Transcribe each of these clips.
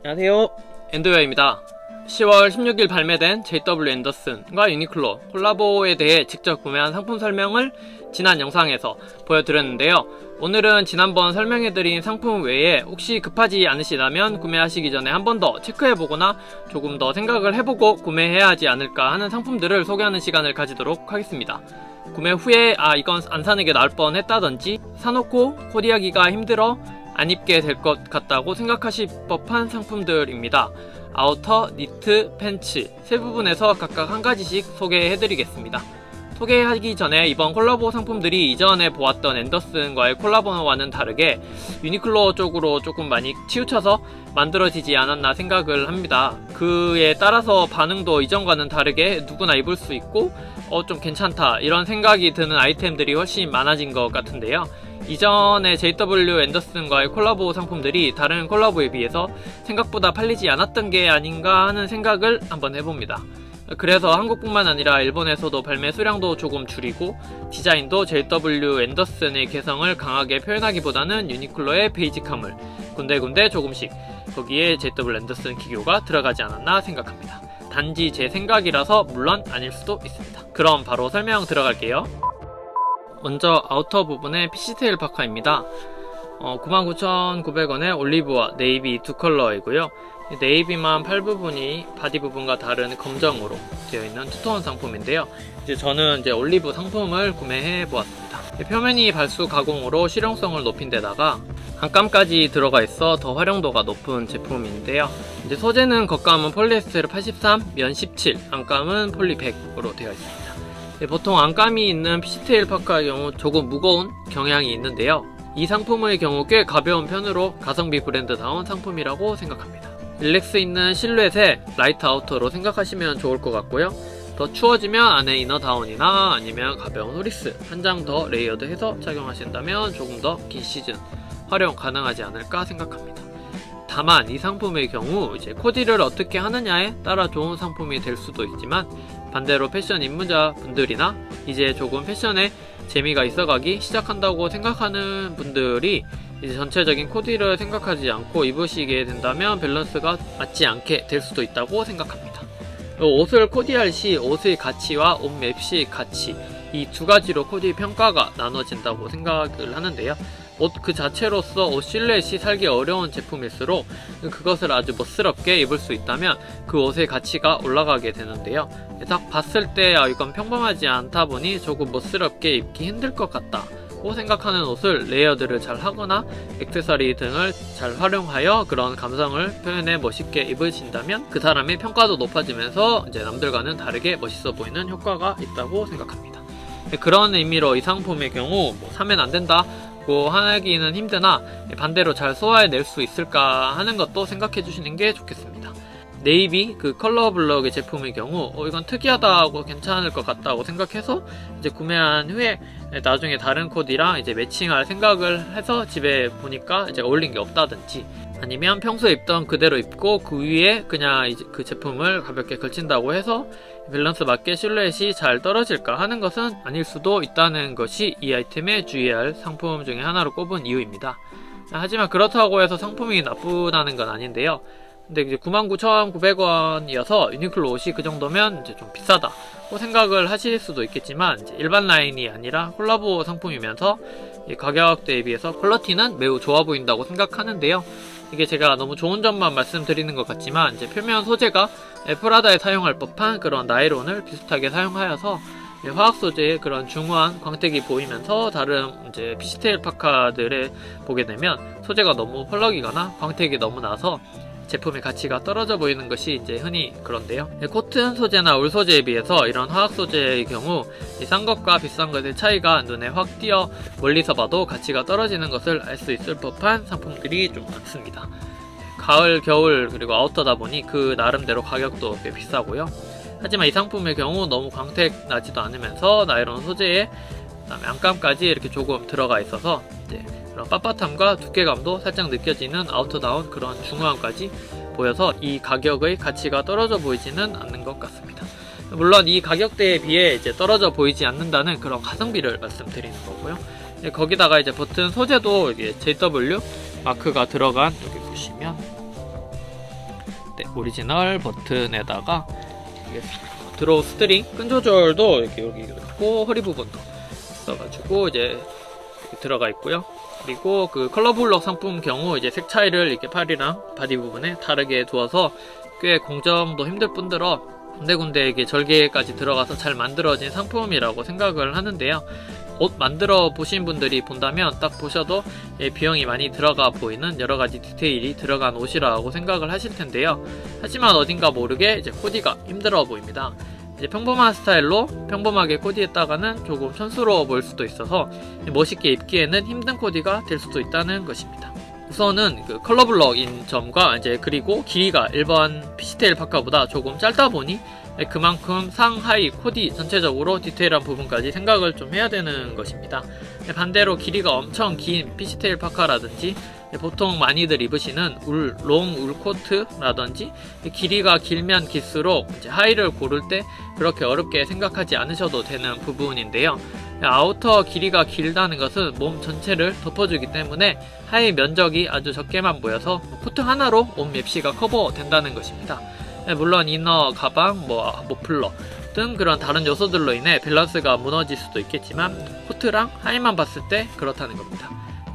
안녕하세요, 엔드웨어입니다. 10월 16일 발매된 JW 앤더슨과 유니클로 콜라보에 대해 직접 구매한 상품 설명을 지난 영상에서 보여드렸는데요. 오늘은 지난번 설명해드린 상품 외에 혹시 급하지 않으시다면 구매하시기 전에 한 번 더 체크해보거나 조금 더 생각을 해보고 구매해야 하지 않을까 하는 상품들을 소개하는 시간을 가지도록 하겠습니다. 구매 후에 이건 안 사는 게 나을 뻔 했다든지 사놓고 코디하기가 힘들어 안 입게 될 것 같다고 생각하실 법한 상품들입니다. 아우터, 니트, 팬츠 세 부분에서 각각 한 가지씩 소개해드리겠습니다. 소개하기 전에 이번 콜라보 상품들이 이전에 보았던 앤더슨과의 콜라보와는 다르게 유니클로 쪽으로 조금 많이 치우쳐서 만들어지지 않았나 생각을 합니다. 그에 따라서 반응도 이전과는 다르게 누구나 입을 수 있고 좀 괜찮다 이런 생각이 드는 아이템들이 훨씬 많아진 것 같은데요. 이전에 JW 앤더슨과의 콜라보 상품들이 다른 콜라보에 비해서 생각보다 팔리지 않았던 게 아닌가 하는 생각을 한번 해봅니다. 그래서 한국뿐만 아니라 일본에서도 발매 수량도 조금 줄이고 디자인도 JW 앤더슨의 개성을 강하게 표현하기보다는 유니클로의 베이직함을 군데군데 조금씩 거기에 JW 앤더슨 기교가 들어가지 않았나 생각합니다. 단지 제 생각이라서 물론 아닐 수도 있습니다. 그럼 바로 설명 들어갈게요. 먼저 아우터 부분의 피시테일 파카입니다. 99,900원에 올리브와 네이비 두 컬러이고요. 네이비만 팔 부분이 바디 부분과 다른 검정으로 되어 있는 투톤 상품인데요. 저는 올리브 상품을 구매해 보았습니다. 표면이 발수 가공으로 실용성을 높인 데다가 안감까지 들어가 있어 더 활용도가 높은 제품인데요. 소재는 겉감은 폴리에스테르 83, 면 17, 안감은 폴리 100으로 되어 있습니다. 보통 안감이 있는 피시테일 파카의 경우 조금 무거운 경향이 있는데요. 이 상품의 경우 꽤 가벼운 편으로 가성비 브랜드다운 상품이라고 생각합니다. 릴렉스 있는 실루엣의 라이트 아우터로 생각하시면 좋을 것 같고요. 더 추워지면 안에 이너 다운이나 아니면 가벼운 후리스 한 장 더 레이어드해서 착용하신다면 조금 더 긴 시즌 활용 가능하지 않을까 생각합니다. 다만 이 상품의 경우 코디를 어떻게 하느냐에 따라 좋은 상품이 될 수도 있지만 반대로 패션 입문자 분들이나 이제 조금 패션에 재미가 있어가기 시작한다고 생각하는 분들이 전체적인 코디를 생각하지 않고 입으시게 된다면 밸런스가 맞지 않게 될 수도 있다고 생각합니다. 옷을 코디할 시 옷의 가치와 옷 맵시의 가치 이 두 가지로 코디 평가가 나눠진다고 생각을 하는데요. 옷 그 자체로서 옷 실루엣이 살기 어려운 제품일수록 그것을 아주 멋스럽게 입을 수 있다면 그 옷의 가치가 올라가게 되는데요. 딱 봤을 때 이건 평범하지 않다 보니 조금 멋스럽게 입기 힘들 것 같다 고 생각하는 옷을 레이어드를 잘 하거나 액세서리 등을 잘 활용하여 그런 감성을 표현해 멋있게 입으신다면 그 사람의 평가도 높아지면서 남들과는 다르게 멋있어 보이는 효과가 있다고 생각합니다. 그런 의미로 이 상품의 경우 사면 안 된다 하기는 힘드나 반대로 잘 소화해낼 수 있을까 하는 것도 생각해 주시는 게 좋겠습니다. 네이비 그 컬러 블럭의 제품의 경우 이건 특이하다고 괜찮을 것 같다고 생각해서 구매한 후에 나중에 다른 코디랑 매칭할 생각을 해서 집에 보니까 어울린 게 없다든지 아니면 평소에 입던 그대로 입고 그 위에 그냥 그 제품을 가볍게 걸친다고 해서 밸런스 맞게 실루엣이 잘 떨어질까 하는 것은 아닐 수도 있다는 것이 이 아이템에 주의해야 할 상품 중에 하나로 꼽은 이유입니다. 하지만 그렇다고 해서 상품이 나쁘다는 건 아닌데요. 근데 99,900원이어서 유니클로 옷이 그 정도면 좀 비싸다고 생각을 하실 수도 있겠지만 일반 라인이 아니라 콜라보 상품이면서 가격 대비해서 퀄리티는 매우 좋아 보인다고 생각하는데요. 이게 제가 너무 좋은 점만 말씀드리는 것 같지만 표면 소재가 프라다에 사용할 법한 그런 나일론을 비슷하게 사용하여서 화학 소재의 그런 중후한 광택이 보이면서 다른 피시테일 파카들을 보게 되면 소재가 너무 펄럭이거나 광택이 너무 나서 제품의 가치가 떨어져 보이는 것이 흔히 그런데요. 코튼 소재나 울 소재에 비해서 이런 화학 소재의 경우 싼 것과 비싼 것의 차이가 눈에 확 띄어 멀리서 봐도 가치가 떨어지는 것을 알 수 있을 법한 상품들이 좀 많습니다. 가을, 겨울 그리고 아우터다 보니 그 나름대로 가격도 꽤 비싸고요. 하지만 이 상품의 경우 너무 광택 나지도 않으면서 나일론 소재에 그다음에 안감까지 이렇게 조금 들어가 있어서 그런 빳빳함과 두께감도 살짝 느껴지는 아우터다운 그런 중후함까지 보여서 이 가격의 가치가 떨어져 보이지는 않는 것 같습니다. 물론 이 가격대에 비해 떨어져 보이지 않는다는 그런 가성비를 말씀드리는 거고요. 거기다가 버튼 소재도 JW 마크가 들어간 여기 보시면 네, 오리지널 버튼에다가 드로우 스트링 끈 조절도 이렇게 여기 있고 허리 부분도 있어가지고 이제 들어가 있고요. 그리고 그 컬러 블럭 상품 경우 이제 색 차이를 이렇게 팔이랑 바디 부분에 다르게 두어서 꽤 공정도 힘들 뿐더러 군데군데 이게 절개까지 들어가서 잘 만들어진 상품이라고 생각을 하는데요. 옷 만들어 보신 분들이 본다면 딱 보셔도 비용이 많이 들어가 보이는 여러가지 디테일이 들어간 옷이라고 생각을 하실 텐데요. 하지만 어딘가 모르게 이제 코디가 힘들어 보입니다. 이제 평범한 스타일로 평범하게 코디했다가는 조금 촌스러워 보일 수도 있어서 멋있게 입기에는 힘든 코디가 될 수도 있다는 것입니다. 우선은 그 컬러 블럭인 점과 이제 그리고 길이가 일반 피시테일 파카보다 조금 짧다 보니 그만큼 상하이 코디 전체적으로 디테일한 부분까지 생각을 좀 해야 되는 것입니다. 반대로 길이가 엄청 긴 피시테일 파카라든지 보통 많이들 입으시는 롱 울 코트라든지 길이가 길면 길수록 이제 하의를 고를 때 그렇게 어렵게 생각하지 않으셔도 되는 부분인데요. 아우터 길이가 길다는 것은 몸 전체를 덮어주기 때문에 하의 면적이 아주 적게만 보여서 코트 하나로 옷 맵시가 커버된다는 것입니다. 물론 이너, 가방, 머플러 등 그런 다른 요소들로 인해 밸런스가 무너질 수도 있겠지만 코트랑 하의만 봤을 때 그렇다는 겁니다.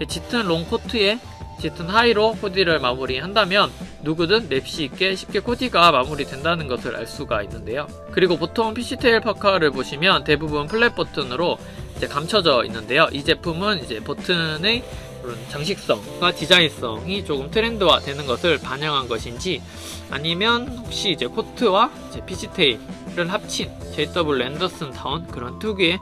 짙은 롱 코트에 짙은 하의로 코디를 마무리한다면 누구든 맵시 있게 쉽게 코디가 마무리된다는 것을 알 수가 있는데요. 그리고 보통 피시테일 파카를 보시면 대부분 플랫 버튼으로 이제 감춰져 있는데요. 이 제품은 이제 버튼의 그런 장식성과 디자인성이 조금 트렌드화 되는 것을 반영한 것인지 아니면 혹시 이제 코트와 이제 피시테일을 합친 JW 앤더슨 타운 그런 특유의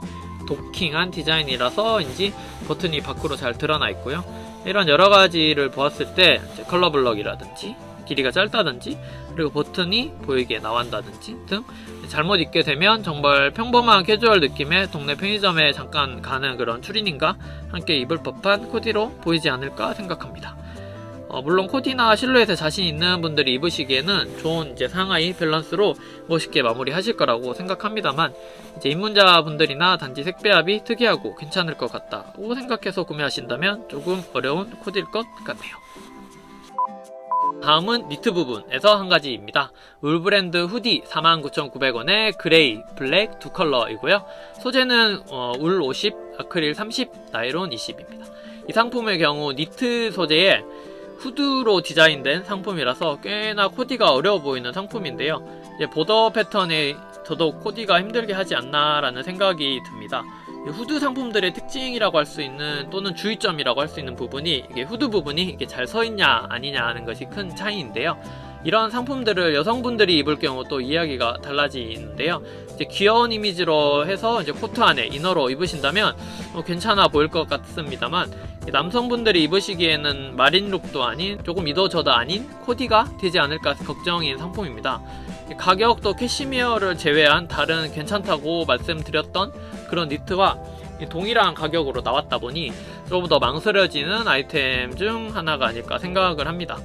도킹한 디자인이라서인지 버튼이 밖으로 잘 드러나 있고요. 이런 여러가지를 보았을 때 이제 컬러 블럭이라든지 길이가 짧다든지 그리고 버튼이 보이게 나온다든지 등 잘못 입게 되면 정말 평범한 캐주얼 느낌의 동네 편의점에 잠깐 가는 그런 추리닝과 함께 입을 법한 코디로 보이지 않을까 생각합니다. 물론 코디나 실루엣에 자신 있는 분들이 입으시기에는 좋은 이제 상하이 밸런스로 멋있게 마무리하실 거라고 생각합니다만 이제 입문자분들이나 단지 색배합이 특이하고 괜찮을 것 같다고 생각해서 구매하신다면 조금 어려운 코디일 것 같네요. 다음은 니트 부분에서 한 가지입니다. 울 브랜드 후디 49,900원에 그레이, 블랙 두 컬러이고요. 소재는 울 50, 아크릴 30, 나일론 20입니다. 이 상품의 경우 니트 소재에 후드로 디자인된 상품이라서 꽤나 코디가 어려워 보이는 상품인데요. 보더 패턴에 더더욱 코디가 힘들게 하지 않나 라는 생각이 듭니다. 후드 상품들의 특징이라고 할 수 있는 또는 주의점이라고 할 수 있는 부분이 이게 후드 부분이 이게 잘 서있냐 아니냐 하는 것이 큰 차이인데요. 이런 상품들을 여성분들이 입을 경우 또 이야기가 달라지는데요. 이제 귀여운 이미지로 해서 이제 코트 안에 이너로 입으신다면 괜찮아 보일 것 같습니다만 남성분들이 입으시기에는 마린룩도 아닌 조금 이도저도 아닌 코디가 되지 않을까 걱정인 상품입니다. 가격도 캐시미어를 제외한 다른 괜찮다고 말씀드렸던 그런 니트와 동일한 가격으로 나왔다 보니 조금 더 망설여지는 아이템 중 하나가 아닐까 생각을 합니다.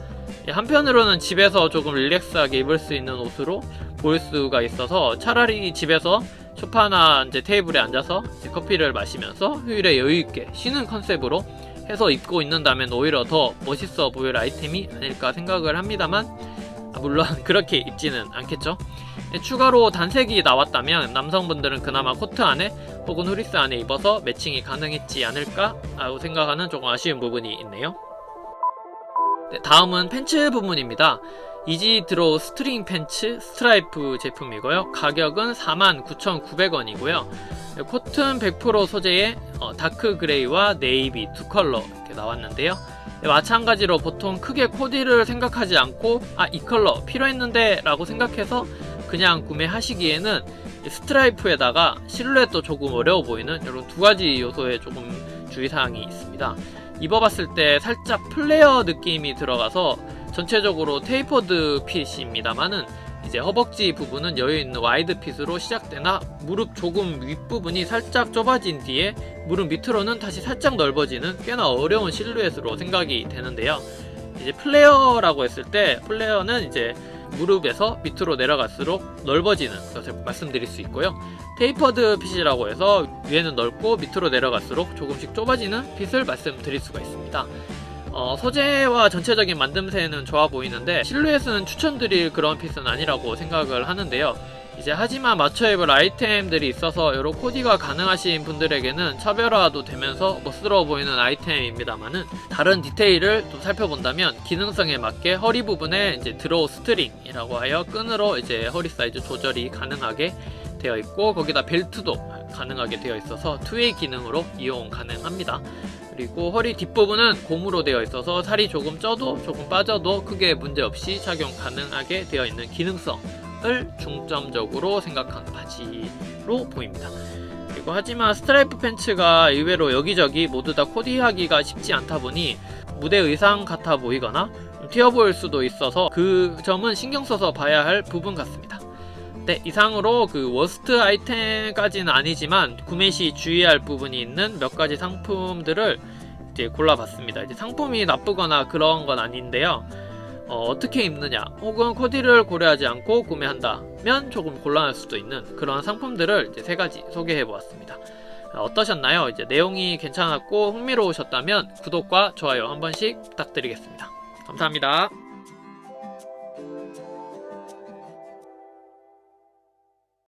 한편으로는 집에서 조금 릴렉스하게 입을 수 있는 옷으로 보일 수가 있어서 차라리 집에서 소파나 이제 테이블에 앉아서 이제 커피를 마시면서 휴일에 여유있게 쉬는 컨셉으로 해서 입고 있는다면 오히려 더 멋있어 보일 아이템이 아닐까 생각을 합니다만 물론 그렇게 입지는 않겠죠. 추가로 단색이 나왔다면 남성분들은 그나마 코트 안에 혹은 후리스 안에 입어서 매칭이 가능했지 않을까 라고 생각하는 조금 아쉬운 부분이 있네요. 다음은 팬츠 부분입니다. 이지 드로우 스트링 팬츠 스트라이프 제품이고요. 가격은 49,900원이고요. 코튼 100% 소재의 다크 그레이와 네이비 두 컬러 이렇게 나왔는데요. 마찬가지로 보통 크게 코디를 생각하지 않고 이 컬러 필요했는데 라고 생각해서 그냥 구매하시기에는 스트라이프에다가 실루엣도 조금 어려워 보이는 이런 두 가지 요소에 조금 주의사항이 있습니다. 입어봤을 때 살짝 플레어 느낌이 들어가서 전체적으로 테이퍼드 핏입니다만은 이제 허벅지 부분은 여유있는 와이드 핏으로 시작되나 무릎 조금 윗부분이 살짝 좁아진 뒤에 무릎 밑으로는 다시 살짝 넓어지는 꽤나 어려운 실루엣으로 생각이 되는데요. 이제 플레어라고 했을 때 플레어는 이제 무릎에서 밑으로 내려갈수록 넓어지는 것을 말씀드릴 수 있고요. 테이퍼드 핏이라고 해서 위에는 넓고 밑으로 내려갈수록 조금씩 좁아지는 핏을 말씀드릴 수가 있습니다. 소재와 전체적인 만듦새는 좋아 보이는데 실루엣은 추천드릴 그런 핏은 아니라고 생각을 하는데요. 이제 하지만 맞춰 입을 아이템들이 있어서 여러 코디가 가능하신 분들에게는 차별화도 되면서 멋스러워 보이는 아이템입니다만은 다른 디테일을 좀 살펴본다면 기능성에 맞게 허리 부분에 이제 드로우 스트링이라고 하여 끈으로 이제 허리 사이즈 조절이 가능하게 되어 있고 거기다 벨트도 가능하게 되어 있어서 투웨이 기능으로 이용 가능합니다. 그리고 허리 뒷부분은 고무로 되어 있어서 살이 조금 쪄도 조금 빠져도 크게 문제없이 착용 가능하게 되어 있는 기능성을 중점적으로 생각한 바지로 보입니다. 그리고 하지만 스트라이프 팬츠가 의외로 여기저기 모두 다 코디하기가 쉽지 않다 보니 무대 의상 같아 보이거나 튀어 보일 수도 있어서 그 점은 신경 써서 봐야 할 부분 같습니다. 네, 이상으로 그 워스트 아이템까지는 아니지만 구매 시 주의할 부분이 있는 몇 가지 상품들을 이제 골라봤습니다. 이제 상품이 나쁘거나 그런 건 아닌데요. 어떻게 입느냐 혹은 코디를 고려하지 않고 구매한다면 조금 곤란할 수도 있는 그런 상품들을 이제 3가지 소개해보았습니다. 어떠셨나요? 이제 내용이 괜찮았고 흥미로우셨다면 구독과 좋아요 한 번씩 부탁드리겠습니다. 감사합니다.